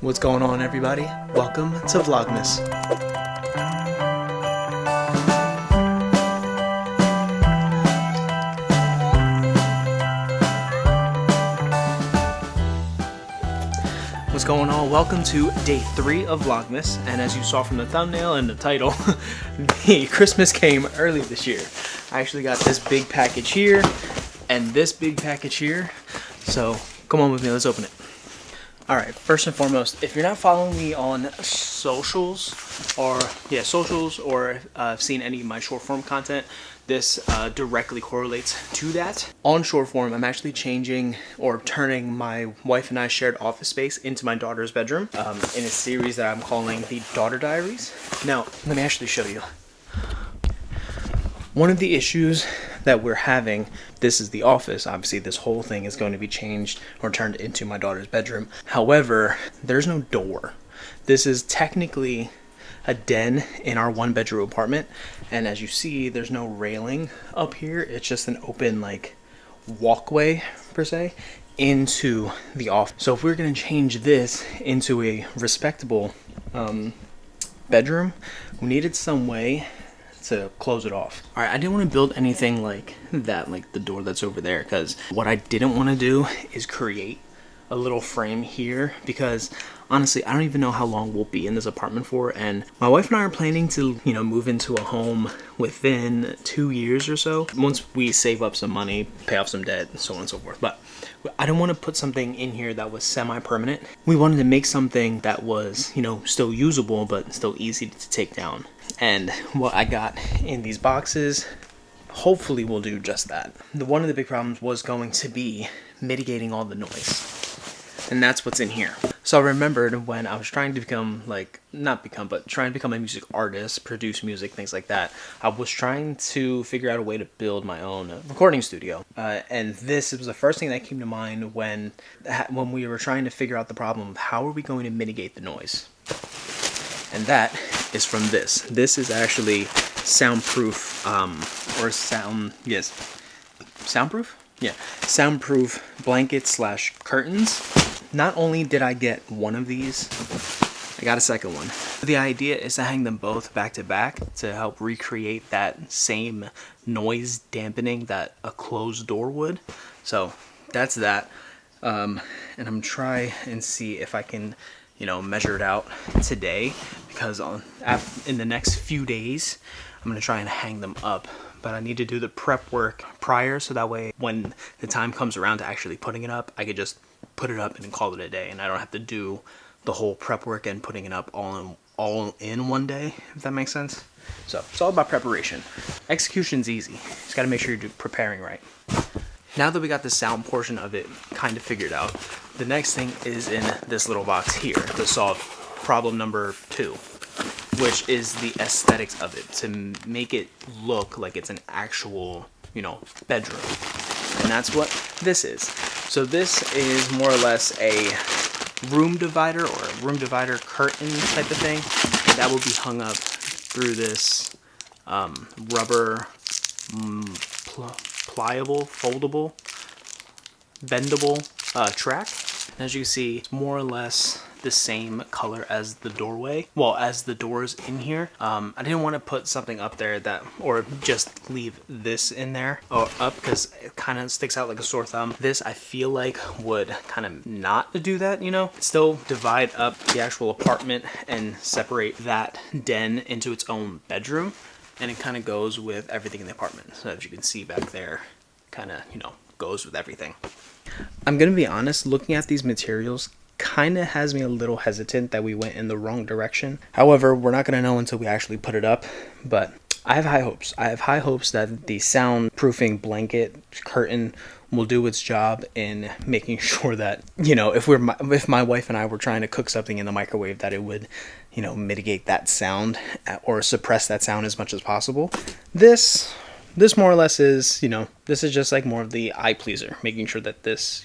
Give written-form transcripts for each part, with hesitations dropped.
What's going on, everybody? Welcome to Vlogmas. What's going on? Welcome to day 3 of Vlogmas, and as you saw from the thumbnail and the title, the Christmas came early this year. I actually got this big package here and this big package here, so come on with me, let's open it. Alright, first and foremost, if you're not following me on socials or seen any of my short form content, this directly correlates to that. On short form, I'm actually changing or turning my wife and I shared office space into my daughter's bedroom in a series that I'm calling the Daughter Diaries. Now, let me actually show you. One of the issues that we're having, this is the office, obviously this whole thing is going to be changed or turned into my daughter's bedroom. However, there's no door. This is technically a den in our 1-bedroom apartment, and as you see, there's no railing up here. It's just an open like walkway per se into the office. So if we're going to change this into a respectable bedroom, we needed some way to close it off. All right, I didn't want to build anything like that, like the door that's over there, because what I didn't want to do is create a little frame here, because honestly, I don't even know how long we'll be in this apartment for, and my wife and I are planning to, move into a home within 2 years or so, once we save up some money, pay off some debt, and so on and so forth. But I don't want to put something in here that was semi-permanent. We wanted to make something that was, still usable, but still easy to take down. And what I got in these boxes hopefully will do just that. One of the big problems was going to be mitigating all the noise. And that's what's in here. So I remembered when I was trying to become trying to become a music artist, produce music, things like that. I was trying to figure out a way to build my own recording studio. And this was the first thing that came to mind when we were trying to figure out the problem of how are we going to mitigate the noise. And that is from this. This is actually soundproof, soundproof blankets / curtains. Not only did I get one of these, I got a second one. The idea is to hang them both back to back to help recreate that same noise dampening that a closed door would. So that's that. And I'm trying and see if I can measure it out today, because in the next few days I'm going to try and hang them up, but I need to do the prep work prior, so that way when the time comes around to actually putting it up, I could just put it up and call it a day, and I don't have to do the whole prep work and putting it up all in one day, if that makes sense. So it's all about preparation. Execution's easy, just got to make sure you're preparing right. Now that we got the sound portion of it kind of figured out, the next thing is in this little box here to solve problem number 2, which is the aesthetics of it, to make it look like it's an actual, bedroom. And that's what this is. So this is more or less a room divider or a room divider curtain type of thing that will be hung up through this rubber pliable, foldable, bendable track. As you can see, it's more or less the same color as the doorway, as the doors in here. I didn't want to put something up there or just leave this in there or up, because it kind of sticks out like a sore thumb. This I feel like would kind of not do that, still divide up the actual apartment and separate that den into its own bedroom, and it kind of goes with everything in the apartment. So as you can see back there, kind of goes with everything. I'm gonna be honest, looking at these materials kind of has me a little hesitant that we went in the wrong direction. However, we're not gonna know until we actually put it up, but I have high hopes. I have high hopes that the soundproofing blanket curtain will do its job in making sure that, if my wife and I were trying to cook something in the microwave, that it would, mitigate that sound or suppress that sound as much as possible. This more or less is, this is just like more of the eye pleaser, making sure that this,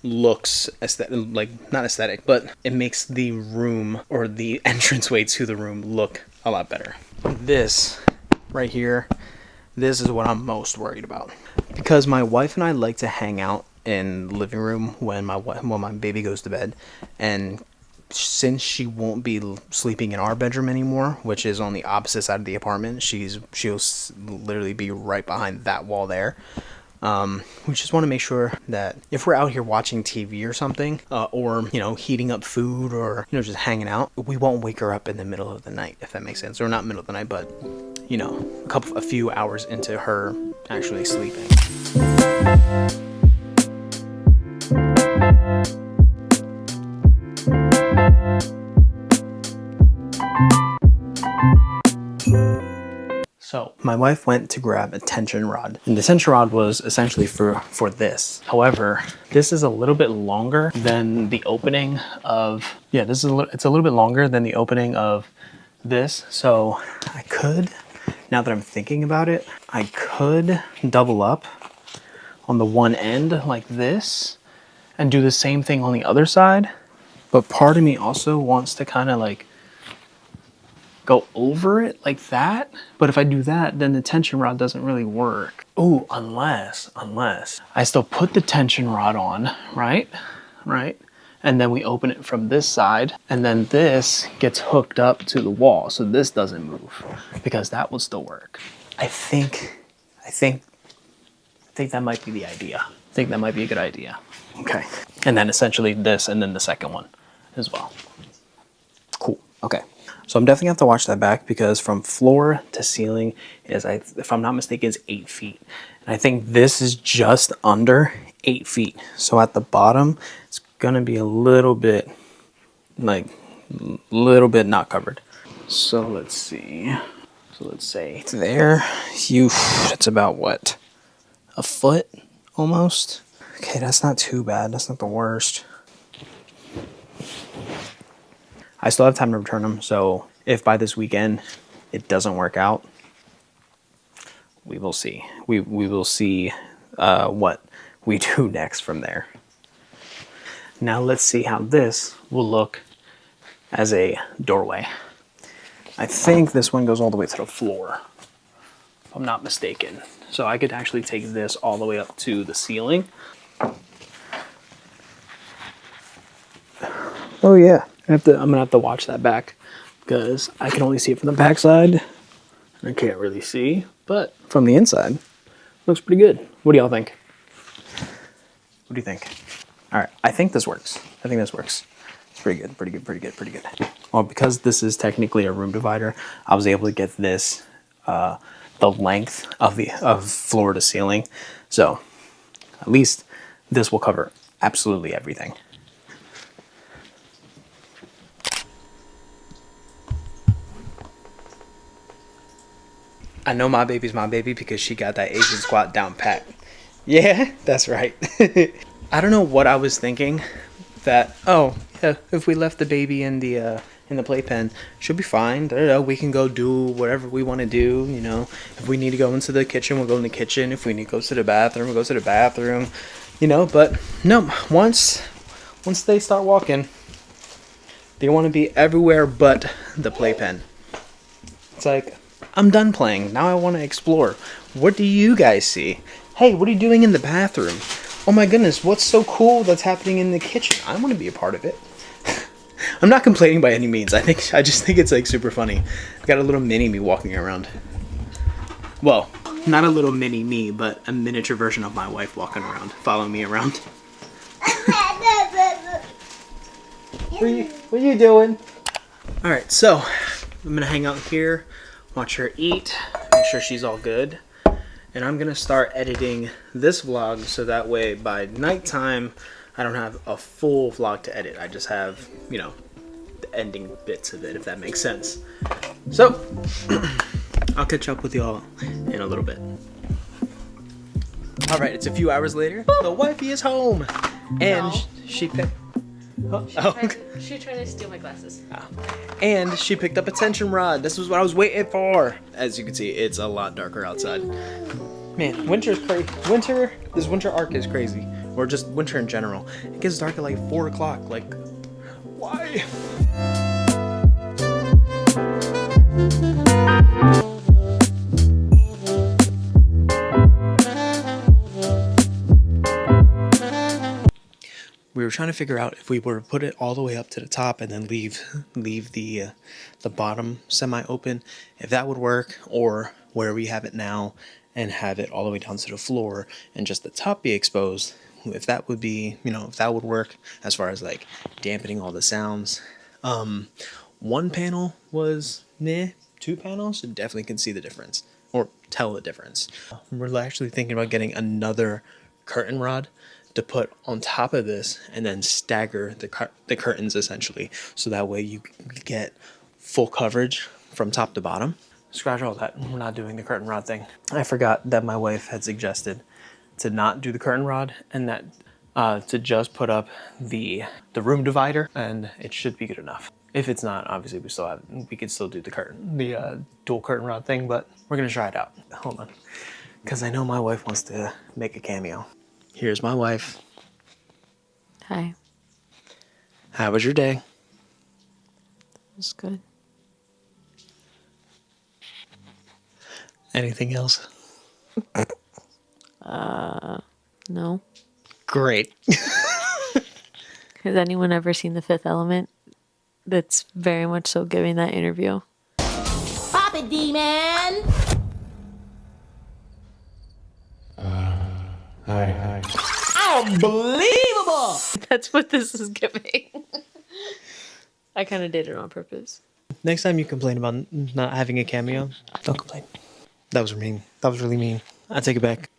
looks not aesthetic, but it makes the room or the entranceway to the room look a lot better. This right here, this is what I'm most worried about, because my wife and I like to hang out in the living room when my baby goes to bed, and since she won't be sleeping in our bedroom anymore, which is on the opposite side of the apartment, she'll literally be right behind that wall there. We just want to make sure that if we're out here watching TV or something, or, you know, heating up food, or, you know, just hanging out, we won't wake her up in the middle of the night, if that makes sense. Or not middle of the night, but, you know, a few hours into her actually sleeping. So my wife went to grab a tension rod, and the tension rod was essentially for this. However, this is a little bit longer than the opening of, it's a little bit longer than the opening of this. So I could, now that I'm thinking about it, I could double up on the one end like this and do the same thing on the other side. But part of me also wants to kind of like go over it like that. But if I do that, then the tension rod doesn't really work. Oh, unless I still put the tension rod on, right? And then we open it from this side, and then this gets hooked up to the wall, so this doesn't move, because that will still work. I think that might be the idea. I think that might be a good idea. Okay. And then essentially this, and then the second one as well. Cool. Okay. So I'm definitely gonna have to watch that back, because from floor to ceiling is, if I'm not mistaken, is 8 feet. And I think this is just under 8 feet. So at the bottom, it's gonna be a little bit not covered. So let's see. So let's say there, it's about what? A foot almost? Okay, that's not too bad. That's not the worst. I still have time to return them, so if by this weekend it doesn't work out, we will see. We will see what we do next from there. Now let's see how this will look as a doorway. I think this one goes all the way to the floor, if I'm not mistaken. So I could actually take this all the way up to the ceiling. Oh yeah. I'm gonna have to watch that back, because I can only see it from the back side. I can't really see, but from the inside, looks pretty good. What do y'all think? What do you think? All right, I think this works. It's pretty good. Well, because this is technically a room divider, I was able to get this the length of floor to ceiling. So at least this will cover absolutely everything. I know my baby's my baby because she got that Asian squat down pat. Yeah, that's right. I don't know what I was thinking, that, oh, yeah, if we left the baby in the playpen, she'll be fine. We can go do whatever we want to do, you know. If we need to go into the kitchen, we'll go in the kitchen. If we need to go to the bathroom, we'll go to the bathroom, you know. But no, once they start walking, they want to be everywhere but the playpen. It's like, I'm done playing. Now I want to explore. What do you guys see? Hey, what are you doing in the bathroom? Oh my goodness, what's so cool that's happening in the kitchen? I want to be a part of it. I'm not complaining by any means. I just think it's like super funny. I've got a little mini me walking around. Well, not a little mini me, but a miniature version of my wife walking around, following me around. What are you doing? All right, so I'm gonna hang out here, watch her eat, make sure she's all good. And I'm gonna start editing this vlog so that way by nighttime, I don't have a full vlog to edit. I just have, you know, the ending bits of it, if that makes sense. So, I'll catch up with y'all in a little bit. All right, it's a few hours later. The wifey is home. And no. She picked... She tried to steal my glasses. Oh. And she picked up a tension rod. This was what I was waiting for. As you can see, it's a lot darker outside. Man, winter's crazy. This winter arc is crazy. Or just winter in general. It gets dark at like 4 o'clock. Like, why? We were trying to figure out if we were to put it all the way up to the top and then leave the bottom semi-open, if that would work, or where we have it now and have it all the way down to the floor and just the top be exposed, if that would be, if that would work as far as like dampening all the sounds. One panel was meh, 2 panels, you definitely can see the difference or tell the difference. We're actually thinking about getting another curtain rod to put on top of this and then stagger the curtains essentially, so that way you get full coverage from top to bottom. Scratch all that, we're not doing the curtain rod thing. I forgot that my wife had suggested to not do the curtain rod and that to just put up the room divider, and it should be good enough. If it's not, obviously we could still do the dual curtain rod thing, but we're gonna try it out. Hold on, because I know my wife wants to make a cameo. Here's my wife. Hi. How was your day? It's good. Anything else? No. Great. Has anyone ever seen The Fifth Element? That's very much so giving that interview. Pop it, D-Man! Hi. Unbelievable! That's what this is giving. I kind of did it on purpose. Next time you complain about not having a cameo, don't complain. That was mean. That was really mean. I take it back.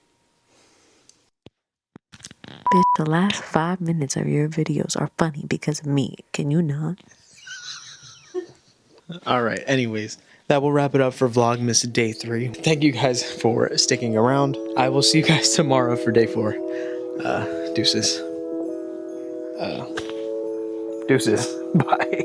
Bitch, the last 5 minutes of your videos are funny because of me. Can you not? All right. Anyways, that will wrap it up for Vlogmas Day 3. Thank you guys for sticking around. I will see you guys tomorrow for Day 4. Deuces. Deuces. Bye.